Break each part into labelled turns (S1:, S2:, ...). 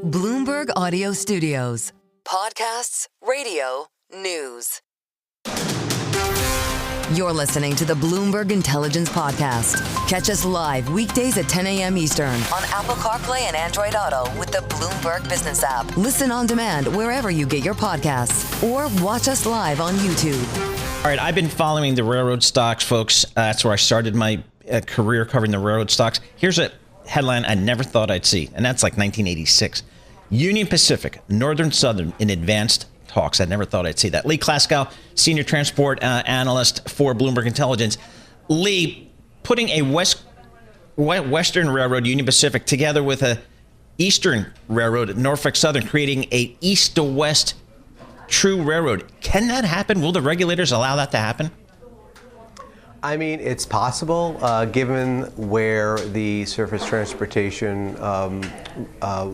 S1: Bloomberg Audio Studios. Podcasts, radio, news. You're listening to the Bloomberg Intelligence Podcast. Catch us live weekdays at 10 a.m. Eastern on Apple CarPlay and Android Auto with the Bloomberg Business app. Listen on demand wherever you get your podcasts or watch us live on YouTube.
S2: All right, I've been following the railroad stocks, folks. That's where I started my career covering the railroad stocks. Here's a headline I never thought I'd see, and that's like 1986. Union Pacific, Northern Southern in advanced talks. I never thought I'd see that. Lee Klaskow, Senior Transport Analyst for Bloomberg Intelligence. Lee, putting a Western Railroad, Union Pacific, together with a Eastern Railroad, Norfolk Southern, creating a east to west true railroad. Can that happen? Will the regulators allow that to happen?
S3: I mean, it's possible, given where the surface transportation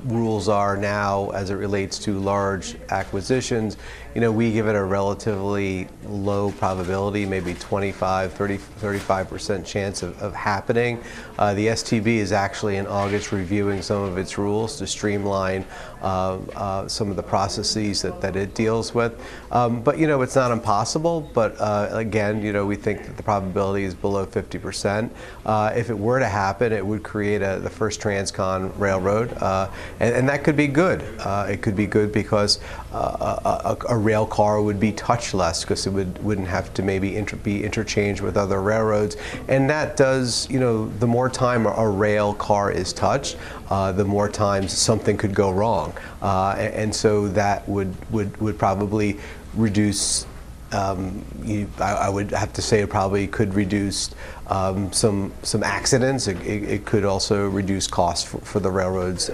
S3: rules are now as it relates to large acquisitions. You know, we give it a relatively low probability, maybe 25, 30, 35% chance of happening. The STB is actually in August reviewing some of its rules to streamline some of the processes that it deals with. But, you know, it's not impossible. But again, you know, we think that the probability is below 50%. If it were to happen, it would create the first transcon railroad. And that could be good. It could be good because a rail car would be touchless because it wouldn't have to maybe be interchanged with other railroads. And that does, you know, the more time a rail car is touched, the more times something could go wrong. And so that would probably reduce, I would have to say it probably could reduce some accidents. It could also reduce costs for the railroads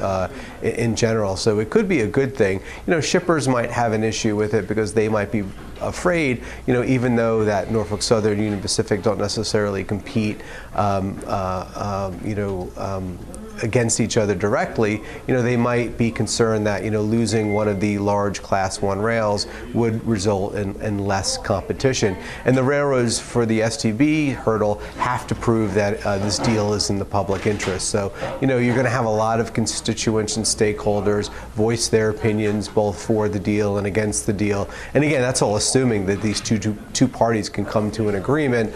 S3: in general. So it could be a good thing. You know, shippers might have an issue with it because they might be afraid, you know, even though that Norfolk Southern, Union Pacific don't necessarily compete, against each other directly, you know, they might be concerned that, you know, losing one of the large Class 1 rails would result in less competition. And the railroads for the STB hurdle have to prove that this deal is in the public interest. So, you know, you're going to have a lot of constituents and stakeholders voice their opinions both for the deal and against the deal. And again, that's all assuming that these two parties can come to an agreement.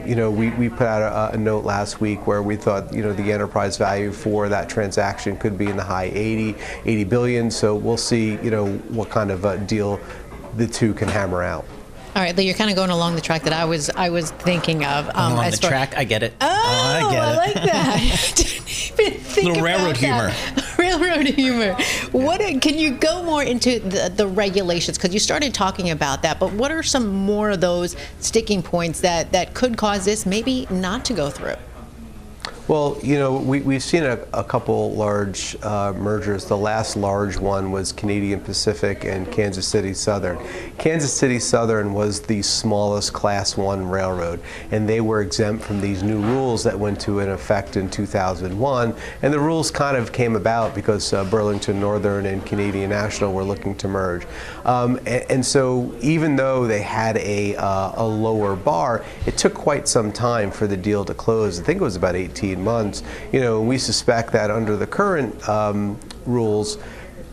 S3: You know, we put out a note last week where we thought, you know, the enterprise value for that transaction could be in the high 80 billion. So we'll see, you know, what kind of a deal the two can hammer out.
S4: All right, Lee, you're kind of going along the track that I was thinking of.
S2: Along the track, I get it.
S4: Oh, I get it. I like that. Didn't even think
S2: little railroad humor.
S4: Railroad humor. What can you go more into the regulations? Because you started talking about that, but what are some more of those sticking points that could cause this maybe not to go through?
S3: Well, you know, we've seen a couple large mergers. The last large one was Canadian Pacific and Kansas City Southern. Kansas City Southern was the smallest Class 1 railroad, and they were exempt from these new rules that went into effect in 2001. And the rules kind of came about because Burlington Northern and Canadian National were looking to merge. And so even though they had a lower bar, it took quite some time for the deal to close. I think it was about 18 months. You know, we suspect that under the current rules,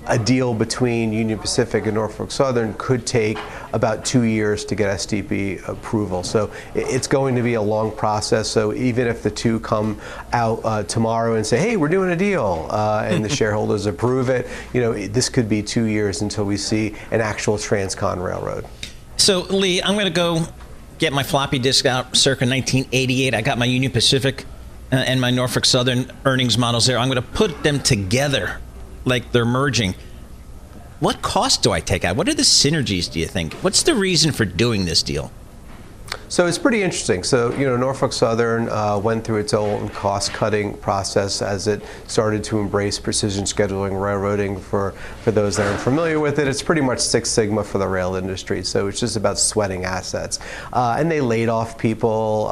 S3: a deal between Union Pacific and Norfolk Southern could take about 2 years to get STB approval. So it's going to be a long process. So even if the two come out tomorrow and say, hey, we're doing a deal, and the shareholders approve it, you know, this could be 2 years until we see an actual transcon railroad.
S2: So, Lee, I'm going to go get my floppy disk out circa 1988. I got my Union Pacific and my Norfolk Southern earnings models there. I'm going to put them together like they're merging. What cost do I take out? What are the synergies, do you think? What's the reason for doing this deal?
S3: So it's pretty interesting. So, you know, Norfolk Southern went through its own cost-cutting process as it started to embrace precision scheduling railroading. For those that aren't familiar with it, it's pretty much Six Sigma for the rail industry. So it's just about sweating assets. And they laid off people.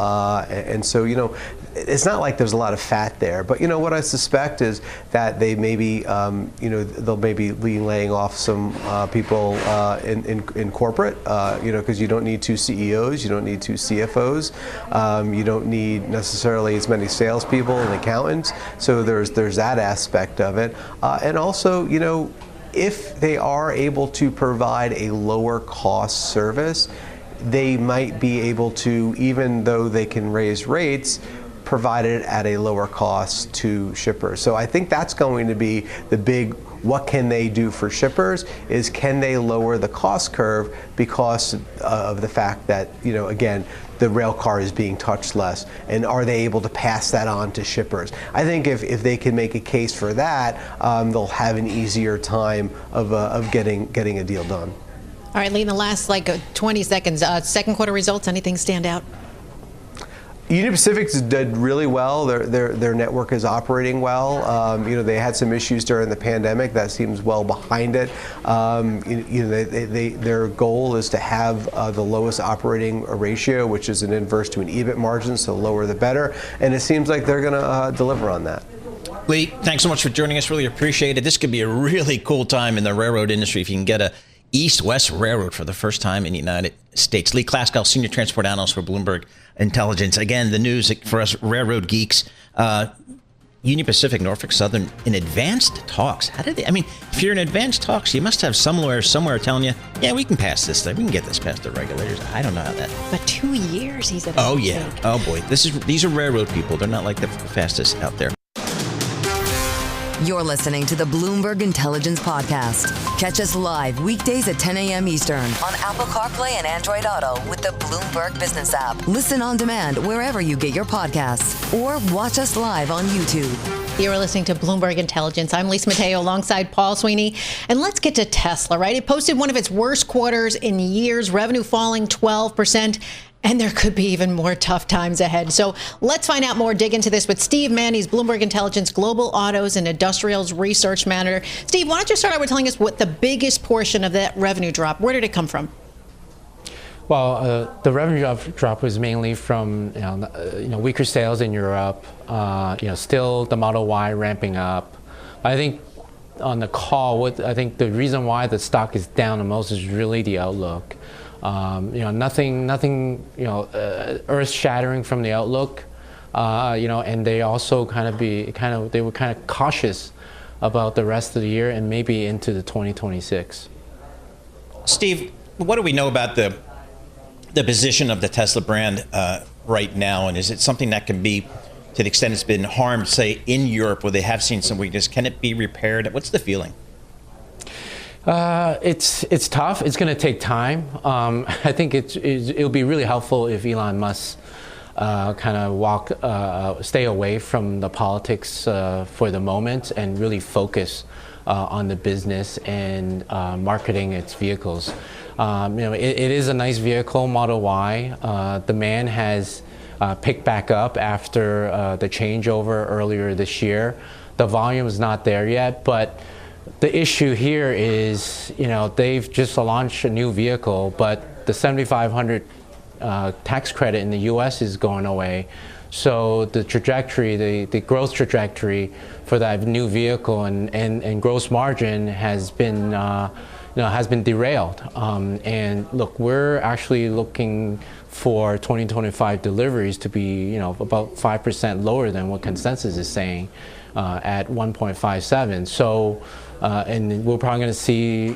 S3: And so, you know, it's not like there's a lot of fat there. But what I suspect is that they maybe they'll maybe be laying off some people in corporate, because you don't need 2 CEOs, you don't need 2 CFOs, you don't need necessarily as many salespeople and accountants. So there's that aspect of it, and also if they are able to provide a lower cost service, they might be able to, even though they can raise rates, provide it at a lower cost to shippers. So I think that's going to be the big, what can they do for shippers, is can they lower the cost curve because of the fact that, again, the rail car is being touched less, and are they able to pass that on to shippers? I think if they can make a case for that, they'll have an easier time of getting a deal done.
S4: All right, Lee, in the last 20 seconds, second quarter results, anything stand out?
S3: Union Pacific did really well. Their network is operating well. They had some issues during the pandemic. That seems well behind it. Their goal is to have the lowest operating ratio, which is an inverse to an EBIT margin, so lower the better. And it seems like they're going to deliver on that.
S2: Lee, thanks so much for joining us. Really appreciate it. This could be a really cool time in the railroad industry if you can get a East-West railroad for the first time in the United States. Lee Klaskow, Senior Transport Analyst for Bloomberg Intelligence. Again, the news for us railroad geeks. Union Pacific, Norfolk Southern in advanced talks. How did they? I mean, if you're in advanced talks, you must have somewhere telling you, yeah, we can pass this thing. We can get this past the regulators. I don't know how that.
S4: But 2 years, he said.
S2: Oh yeah. Oh boy. These are railroad people. They're not like the fastest out there.
S1: You're listening to the Bloomberg Intelligence Podcast. Catch us live weekdays at 10 a.m. Eastern on Apple CarPlay and Android Auto with the Bloomberg Business app. Listen on demand wherever you get your podcasts or watch us live on YouTube.
S4: You're listening to Bloomberg Intelligence. I'm Lisa Mateo alongside Paul Sweeney. And let's get to Tesla, right? It posted one of its worst quarters in years, revenue falling 12%. And there could be even more tough times ahead. So let's find out more, dig into this with Steve Mann. He's Bloomberg Intelligence Global Autos and Industrials Research Manager. Steve, why don't you start out with telling us what the biggest portion of that revenue drop, where did it come from?
S5: Well, the revenue drop was mainly from weaker sales in Europe, still the Model Y ramping up. I think on the call, I think the reason why the stock is down the most is really the outlook. Nothing earth-shattering from the outlook, and they also they were kind of cautious about the rest of the year and maybe into the 2026.
S2: Steve, what do we know about the position of the Tesla brand right now, and is it something that can be, to the extent it's been harmed, say in Europe where they have seen some weakness, can it be repaired? What's the feeling?
S5: It's tough. It's going to take time. I think it'll be really helpful if Elon Musk stay away from the politics for the moment and really focus on the business and marketing its vehicles. It is a nice vehicle, Model Y. Demand has picked back up after the changeover earlier this year. The volume is not there yet, but the issue here is, they've just launched a new vehicle, but the $7,500 tax credit in the U.S. is going away. So the trajectory, the growth trajectory for that new vehicle and gross margin has been derailed. And look, we're actually looking for 2025 deliveries to be, about 5% lower than what consensus is saying, at 1.57. So, and we're probably going to see,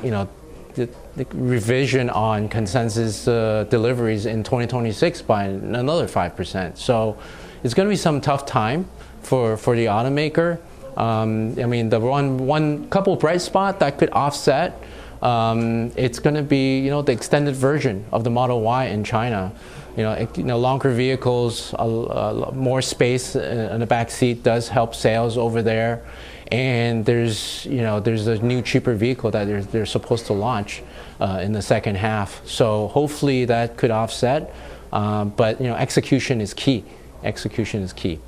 S5: the revision on consensus deliveries in 2026 by another 5%. So it's going to be some tough time for the automaker. The one couple bright spot that could offset, it's going to be, the extended version of the Model Y in China. Longer vehicles, more space in the back seat does help sales over there. And there's a new cheaper vehicle that they're supposed to launch in the second half. So hopefully that could offset. But execution is key. Execution is key.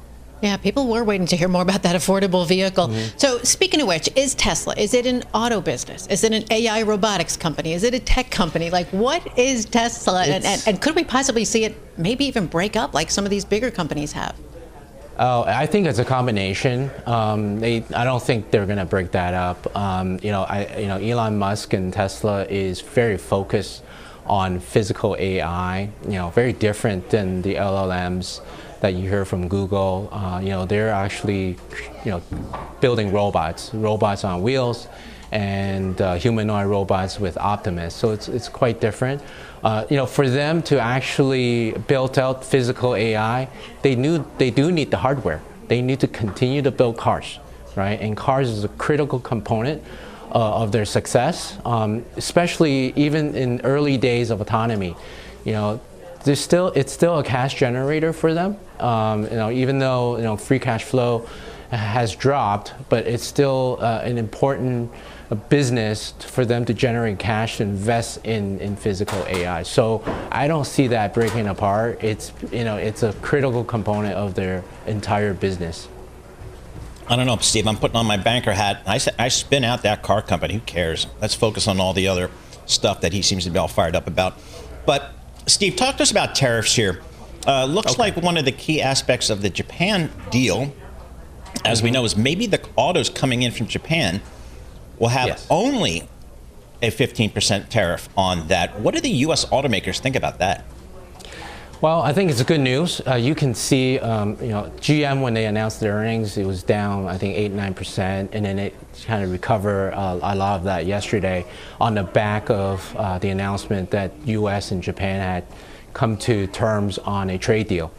S4: Yeah, people were waiting to hear more about that affordable vehicle. Mm-hmm. So speaking of which, is Tesla, is it an auto business? Is it an AI robotics company? Is it a tech company? Like, what is Tesla? And could we possibly see it maybe even break up like some of these bigger companies have?
S5: I think it's a combination. I don't think they're going to break that up. Elon Musk and Tesla is very focused on physical AI. Very different than the LLMs that you hear from Google. They're actually, building robots on wheels, and humanoid robots with Optimus. So it's quite different. For them to actually build out physical AI, they do need the hardware. They need to continue to build cars, right? And cars is a critical component of their success, especially even in early days of autonomy. It's still a cash generator for them. Even though free cash flow has dropped, but it's still an important business for them to generate cash to invest in physical AI. So I don't see that breaking apart. It's a critical component of their entire business.
S2: I don't know, Steve. I'm putting on my banker hat. I spin out that car company. Who cares? Let's focus on all the other stuff that he seems to be all fired up about. But Steve, talk to us about tariffs here. Looks like one of the key aspects of the Japan deal, as we know, is maybe the autos coming in from Japan will have only a 15% tariff on that. What do the U.S. automakers think about that?
S5: Well, I think it's good news. You can see, GM, when they announced their earnings, it was down, I think, 8-9%, and then it kind of recovered a lot of that yesterday on the back of the announcement that U.S. and Japan had come to terms on a trade deal.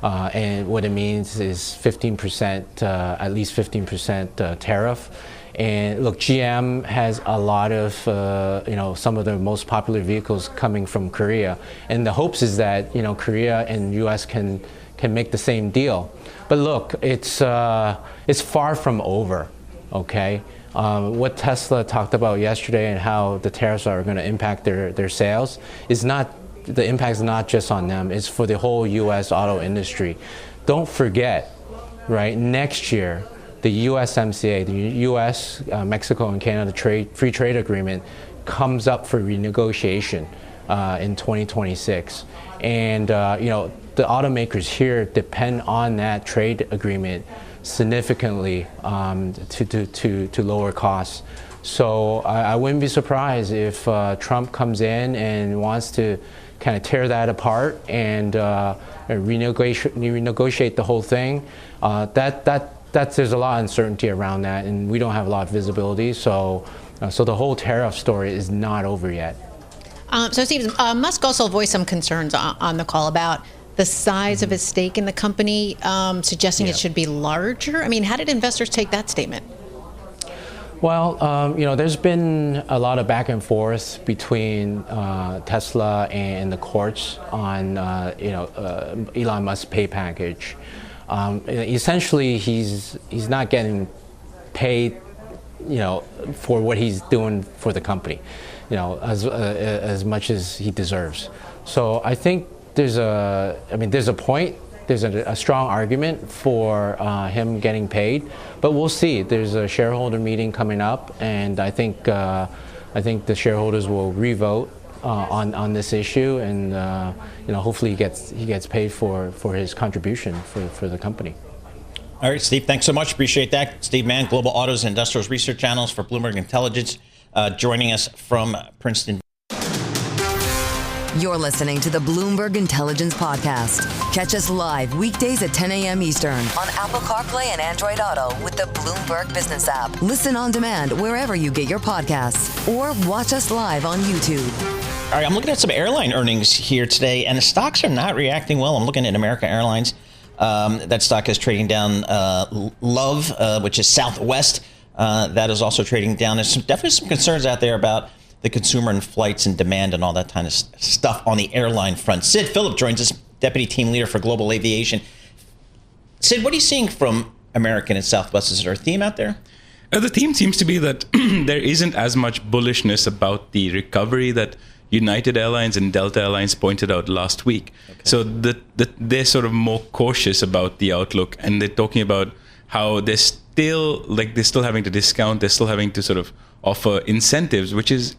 S5: And what it means is 15%, at least 15% tariff. And look, GM has a lot of, some of the most popular vehicles coming from Korea. And the hopes is that, Korea and US can make the same deal. But look, it's far from over, okay? What Tesla talked about yesterday and how the tariffs are going to impact their sales is not, the impact is not just on them, it's for the whole US auto industry. Don't forget, right, next year, the USMCA, the U.S., Mexico, and Canada free trade agreement comes up for renegotiation in 2026. And, the automakers here depend on that trade agreement significantly to lower costs. So I wouldn't be surprised if Trump comes in and wants to kind of tear that apart and renegotiate the whole thing. There's a lot of uncertainty around that, and we don't have a lot of visibility. So the whole tariff story is not over yet.
S4: So Steve, Musk also voiced some concerns on the call about the size of his stake in the company, suggesting it should be larger. I mean, how did investors take that statement?
S5: Well, there's been a lot of back and forth between Tesla and the courts on, Elon Musk's pay package. Essentially, he's not getting paid, for what he's doing for the company, as much as he deserves. So I think there's a strong argument for him getting paid, but we'll see. There's a shareholder meeting coming up, and I think the shareholders will re-vote on this issue, and hopefully he gets paid for his contribution for the company.
S2: All right, Steve, thanks so much. Appreciate that. Steve Mann, Global Autos and Industrials Research Analyst for Bloomberg Intelligence, joining us from Princeton.
S1: You're listening to the Bloomberg Intelligence Podcast. Catch us live weekdays at 10 a.m. Eastern on Apple CarPlay and Android Auto with the Bloomberg Business app. Listen on demand wherever you get your podcasts or watch us live on YouTube.
S2: All right, I'm looking at some airline earnings here today, and the stocks are not reacting well. I'm looking at American Airlines. That stock is trading down. Love, which is Southwest, that is also trading down. There's definitely some concerns out there about the consumer and flights and demand and all that kind of stuff on the airline front. Sid Phillip joins us, Deputy Team Leader for Global Aviation. Sid, what are you seeing from American and Southwest? Is there a theme out there?
S6: The theme seems to be that there isn't as much bullishness about the recovery that United Airlines and Delta Airlines pointed out last week. Okay. So they're sort of more cautious about the outlook, and they're talking about how they're still having to discount, they're still having to sort of offer incentives, which is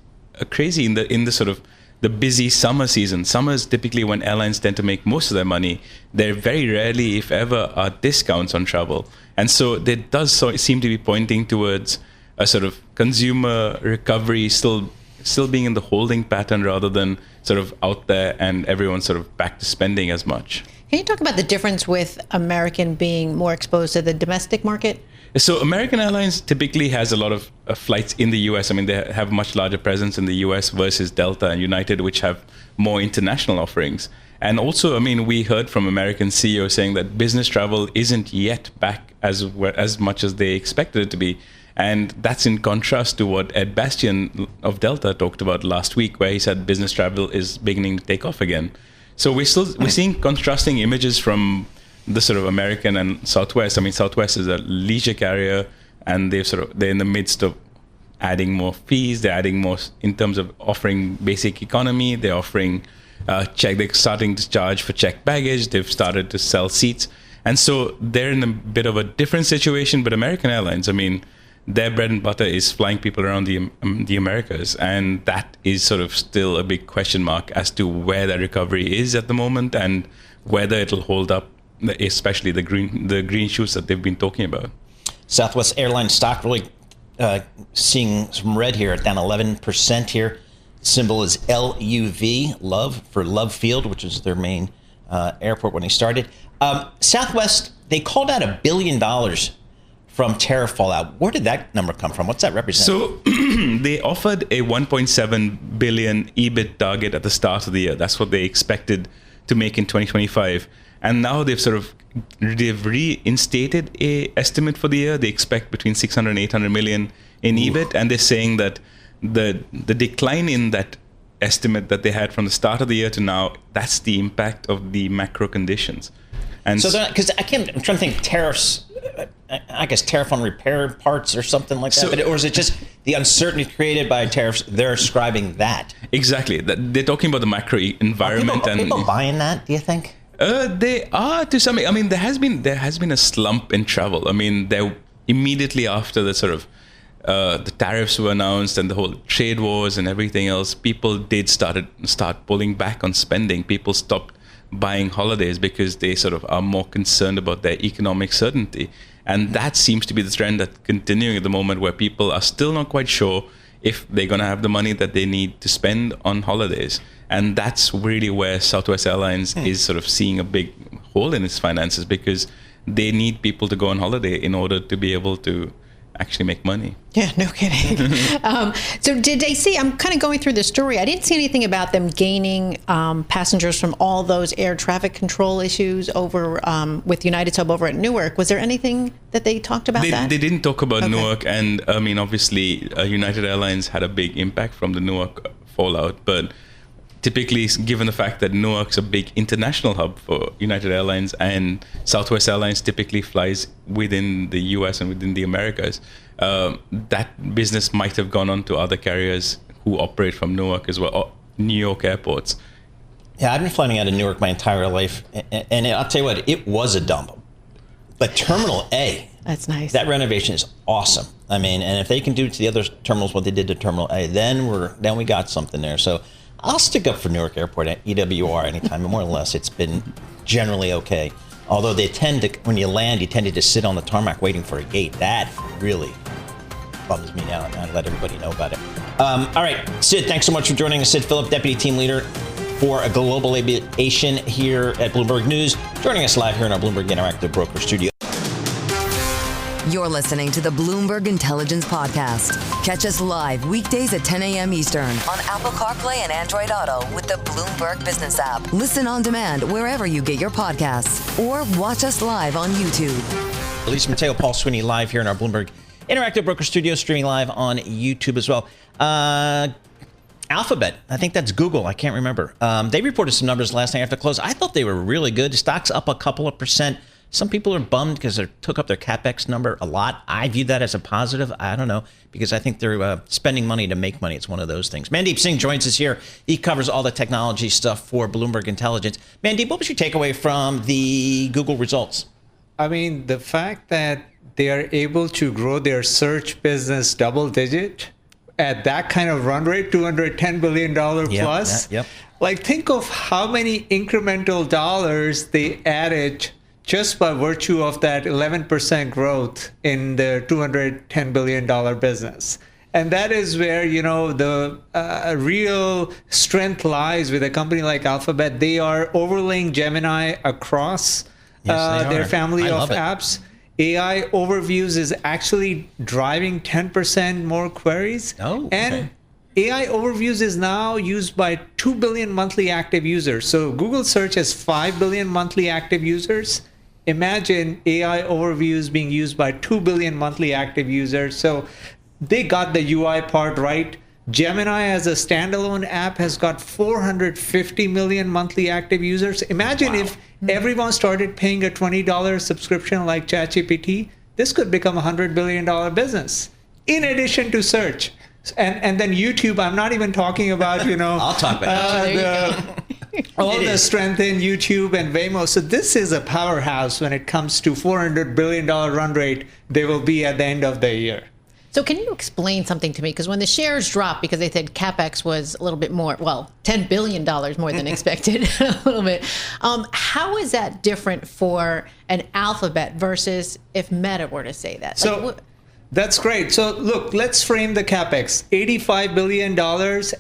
S6: crazy in the sort of the busy summer season. Summer is typically when airlines tend to make most of their money. There very rarely, if ever, are discounts on travel. And so there does seem to be pointing towards a sort of consumer recovery still being in the holding pattern rather than sort of out there and everyone's sort of back to spending as much.
S4: Can you talk about the difference with American being more exposed to the domestic market?
S6: So American Airlines typically has a lot of flights in the U.S. I mean, they have much larger presence in the U.S. versus Delta and United, which have more international offerings. And also, I mean, we heard from American CEO saying that business travel isn't yet back as much as they expected it to be. And that's in contrast to what Ed Bastian of Delta talked about last week, where he said business travel is beginning to take off again. So we're seeing contrasting images from the sort of American and Southwest. I mean, Southwest is a leisure carrier, and they're in the midst of adding more fees. They're adding more in terms of offering basic economy. They're offering they're starting to charge for checked baggage. They've started to sell seats, and so they're in a bit of a different situation. But American Airlines, I mean, their bread and butter is flying people around the Americas, and that is sort of still a big question mark as to where that recovery is at the moment and whether it'll hold up, especially the green shoots that they've been talking about.
S2: Southwest Airlines stock really seeing some red here, down 11% here. Symbol is LUV, Love, for Love Field, which is their main airport when they started. Southwest, they called out $1 billion from tariff fallout. Where did that number come from? What's that represent?
S6: So they offered a 1.7 billion EBIT target at the start of the year. That's what they expected to make in 2025. And now they've reinstated a estimate for the year. They expect between 600 and 800 million in EBIT. And they're saying that the decline in that estimate that they had from the start of the year to now, that's the impact of the macro conditions. And
S2: so because I'm trying to think tariffs, I guess tariff on repair parts or something like that, or is it just the uncertainty created by tariffs? They're ascribing that.
S6: Exactly. They're talking about the macro environment.
S2: Are people buying that, do you think?
S6: They are to some. I mean, there has been a slump in travel. I mean, immediately after the sort of the tariffs were announced and the whole trade wars and everything else, people did start pulling back on spending. People stopped buying holidays because they sort of are more concerned about their economic certainty. And that seems to be the trend that's continuing at the moment, where people are still not quite sure if they're going to have the money that they need to spend on holidays. And that's really where Southwest Airlines is sort of seeing a big hole in its finances, because they need people to go on holiday in order to be able to actually make money.
S4: Yeah, no kidding. So did they see, I'm kind of going through the story, I didn't see anything about them gaining passengers from all those air traffic control issues over with United Sub over at Newark. Was there anything that they talked about that?
S6: They didn't talk about Newark, and I mean, obviously United Airlines had a big impact from the Newark fallout, but typically, given the fact that Newark's a big international hub for United Airlines, and Southwest Airlines typically flies within the US and within the Americas, that business might have gone on to other carriers who operate from Newark as well, or New York airports.
S2: Yeah, I've been flying out of Newark my entire life, and I'll tell you what, it was a dump. But Terminal A,
S4: that's nice. That
S2: renovation is awesome. I mean, and if they can do to the other terminals what they did to Terminal A, then we got something there. So I'll stick up for Newark Airport at EWR anytime, and more or less it's been generally okay. Although they tend to, when you land, you tend to just sit on the tarmac waiting for a gate. That really bums me out, and I let everybody know about it. All right, Sid, thanks so much for joining us. Sid Phillip, Deputy Team Leader for Global Aviation here at Bloomberg News, joining us live here in our Bloomberg Interactive Broker Studio.
S1: You're listening to the Bloomberg Intelligence Podcast. Catch us live weekdays at 10 a.m. Eastern on Apple CarPlay and Android Auto with the Bloomberg Business app. Listen on demand wherever you get your podcasts, or watch us live on YouTube.
S2: Elise Mateo, Paul Sweeney live here in our Bloomberg Interactive Broker Studio, streaming live on YouTube as well. Alphabet, I think that's Google. I can't remember. They reported some numbers last night after close. I thought they were really good. Stock's up a couple of percent. Some people are bummed because they took up their CapEx number a lot. I view that as a positive. I don't know, because I think they're spending money to make money. It's one of those things. Mandeep Singh joins us here. He covers all the technology stuff for Bloomberg Intelligence. Mandeep, what was your takeaway from the Google results?
S7: I mean, the fact that they are able to grow their search business double digit at that kind of run rate, $210 billion plus.
S2: Yep.
S7: Like, think of how many incremental dollars they added just by virtue of that 11% growth in the $210 billion business. And that is where, the real strength lies with a company like Alphabet. They are overlaying Gemini across their family of apps. AI overviews is actually driving 10% more queries. And AI overviews is now used by 2 billion monthly active users. So Google search has 5 billion monthly active users. Imagine AI overviews being used by 2 billion monthly active users. So they got the UI part right. Gemini as a standalone app has got 450 million monthly active users. Imagine if everyone started paying a $20 subscription like ChatGPT. This could become a $100 billion business in addition to search. And then YouTube, I'm not even talking about,
S2: I'll talk about
S7: all the strength in YouTube and Waymo. So this is a powerhouse when it comes to $400 billion run rate they will be at the end of the year.
S4: So can you explain something to me? Because when the shares dropped, because they said CapEx was a little bit more, $10 billion more than expected, a little bit. How is that different for an Alphabet versus if Meta were to say that?
S7: So that's great. So look, let's frame the CapEx. $85 billion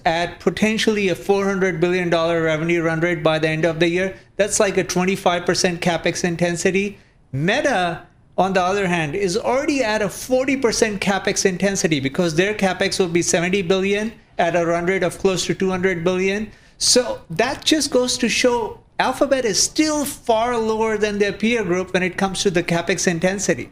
S7: at potentially a $400 billion revenue run rate by the end of the year. That's like a 25% CapEx intensity. Meta, on the other hand, is already at a 40% CapEx intensity because their CapEx will be $70 billion at a run rate of close to $200 billion. So that just goes to show Alphabet is still far lower than their peer group when it comes to the CapEx intensity.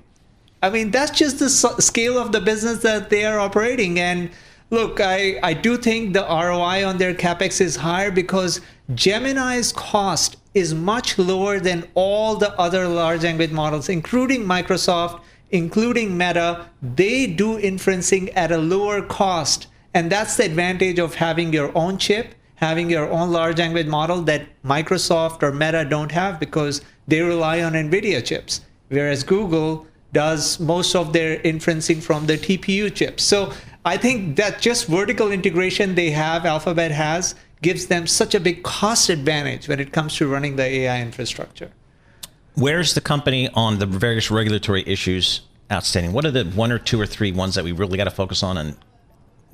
S7: I mean, that's just the scale of the business that they are operating. And look, I do think the ROI on their CapEx is higher because Gemini's cost is much lower than all the other large language models, including Microsoft, including Meta. They do inferencing at a lower cost. And that's the advantage of having your own chip, having your own large language model that Microsoft or Meta don't have because they rely on NVIDIA chips, whereas Google does most of their inferencing from the TPU chips. So I think that just vertical integration they have, Alphabet has, gives them such a big cost advantage when it comes to running the AI infrastructure.
S2: Where's the company on the various regulatory issues outstanding? What are the 1 or 2 or 3 ones that we really got to focus on, and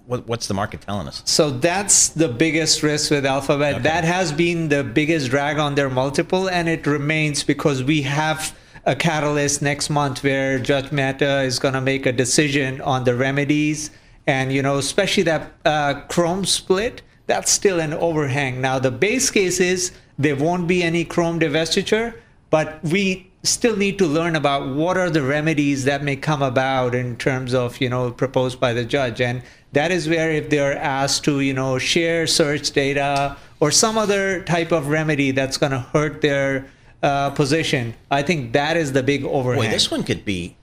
S2: what's the market telling us?
S7: So that's the biggest risk with Alphabet. Okay. That has been the biggest drag on their multiple, and it remains because we have a catalyst next month where Judge Mehta is going to make a decision on the remedies. And, especially that Chrome split, that's still an overhang. Now, the base case is there won't be any Chrome divestiture, but we still need to learn about what are the remedies that may come about in terms of, proposed by the judge. And that is where if they're asked to, share search data or some other type of remedy that's going to hurt their position, I think that is the big overhang.
S2: Boy, this one could be,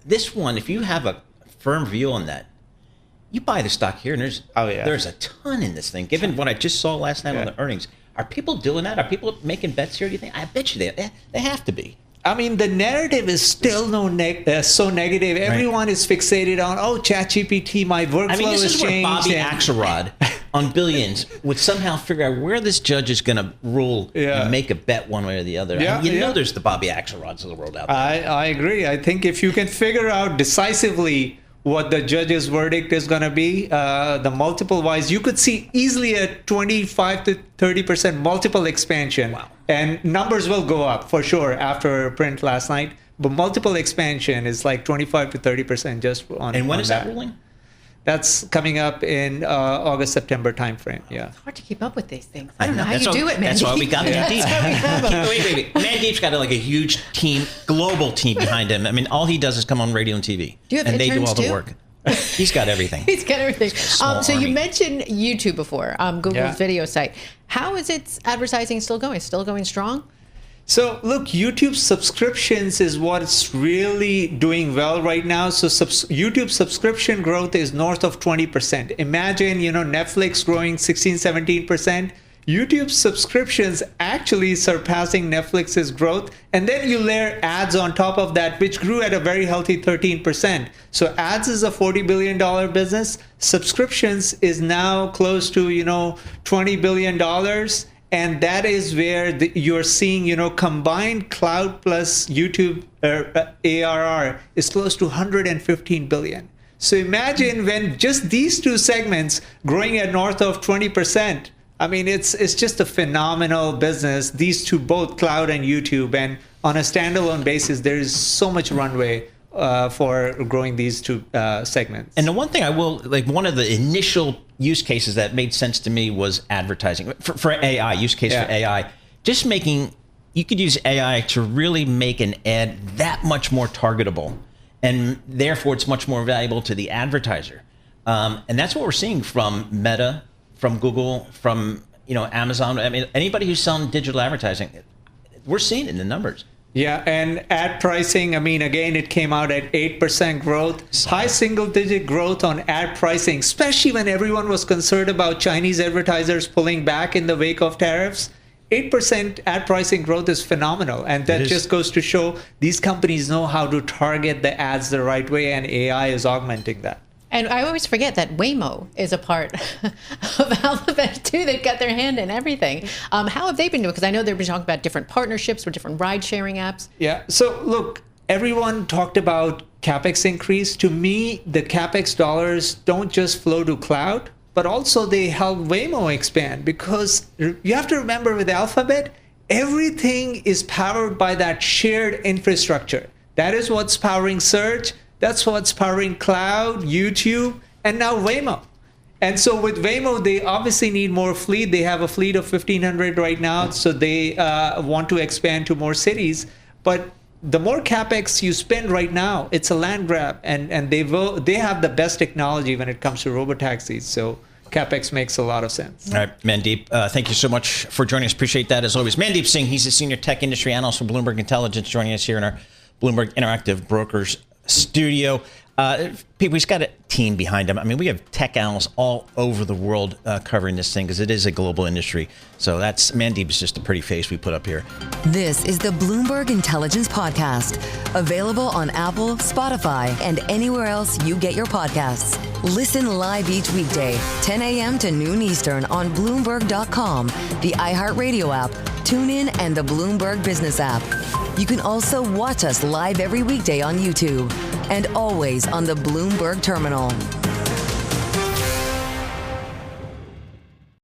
S2: if you have a firm view on that, you buy the stock here, and there's a ton in this thing. Given what I just saw last night on the earnings, are people doing that? Are people making bets here? Do you think? I bet you they have to be.
S7: I mean, the narrative is still so negative. Right. Everyone is fixated on, ChatGPT, my workflow has changed.
S2: This is where Bobby Axelrod on Billions would somehow figure out where this judge is going to rule and make a bet one way or the other. There's the Bobby Axelrods of the world out there.
S7: I agree. I think if you can figure out decisively what the judge's verdict is going to be, the multiple wise, you could see easily a 25 to 30% multiple expansion.
S2: Wow.
S7: And numbers will go up for sure after print last night. But multiple expansion is like 25 to 30% just on.
S2: And when is that ruling?
S7: That's coming up in August, September timeframe. Yeah.
S4: It's hard to keep up with these things. I don't know how you do it, Mandeep.
S2: That's why we got Mandeep. Wait. Mandeep's got a huge team, global team behind him. I mean, all he does is come on radio and TV.
S4: Do you have
S2: and
S4: interns
S2: they do all the
S4: too?
S2: work. He's got everything.
S4: He's got everything. So you
S2: army.
S4: mentioned YouTube before, Google's video site. How is its advertising still going? Still going strong?
S7: So look, YouTube subscriptions is what's really doing well right now. So YouTube subscription growth is north of 20%. Imagine, Netflix growing 16, 17%. YouTube subscriptions actually surpassing Netflix's growth. And then you layer ads on top of that, which grew at a very healthy 13%. So ads is a $40 billion business. Subscriptions is now close to, $20 billion. And that is where you're seeing, combined cloud plus YouTube ARR is close to 115 billion. So imagine when just these two segments growing at north of 20%. I mean, it's just a phenomenal business, these two, both cloud and YouTube. And on a standalone basis, there is so much runway for growing these two segments.
S2: And the one thing one of the initial use cases that made sense to me was advertising for AI, use case for AI. Just you could use AI to really make an ad that much more targetable. And therefore, it's much more valuable to the advertiser. And that's what we're seeing from Meta, from Google, from Amazon. I mean, anybody who's selling digital advertising, we're seeing it in the numbers.
S7: Yeah, and ad pricing, I mean, again, it came out at 8% growth, high single-digit growth on ad pricing, especially when everyone was concerned about Chinese advertisers pulling back in the wake of tariffs. 8% ad pricing growth is phenomenal. And that just goes to show these companies know how to target the ads the right way, and AI is augmenting that.
S4: And I always forget that Waymo is a part of Alphabet too. They've got their hand in everything. How have they been doing? Because I know they've been talking about different partnerships with different ride-sharing apps.
S7: Yeah. So look, everyone talked about CapEx increase. To me, the CapEx dollars don't just flow to cloud, but also they help Waymo expand. Because you have to remember, with Alphabet, everything is powered by that shared infrastructure. That is what's powering search. That's what's powering cloud, YouTube, and now Waymo. And so with Waymo, they obviously need more fleet. They have a fleet of 1,500 right now, so they want to expand to more cities. But the more CapEx you spend right now, it's a land grab, and they have the best technology when it comes to robotaxis. So CapEx makes a lot of sense.
S2: All right, Mandeep, thank you so much for joining us. Appreciate that as always. Mandeep Singh, he's a senior tech industry analyst from Bloomberg Intelligence, joining us here in our Bloomberg Interactive Brokers studio. People, he's got a team behind him. I mean, we have tech analysts all over the world covering this thing because it is a global industry. So that's Mandeep is just a pretty face we put up here.
S1: This is the Bloomberg Intelligence Podcast, available on Apple, Spotify, and anywhere else you get your podcasts. Listen live each weekday, 10 a.m. to noon Eastern on Bloomberg.com, the iHeartRadio app, TuneIn, and the Bloomberg Business app. You can also watch us live every weekday on YouTube and always on the Bloomberg Terminal.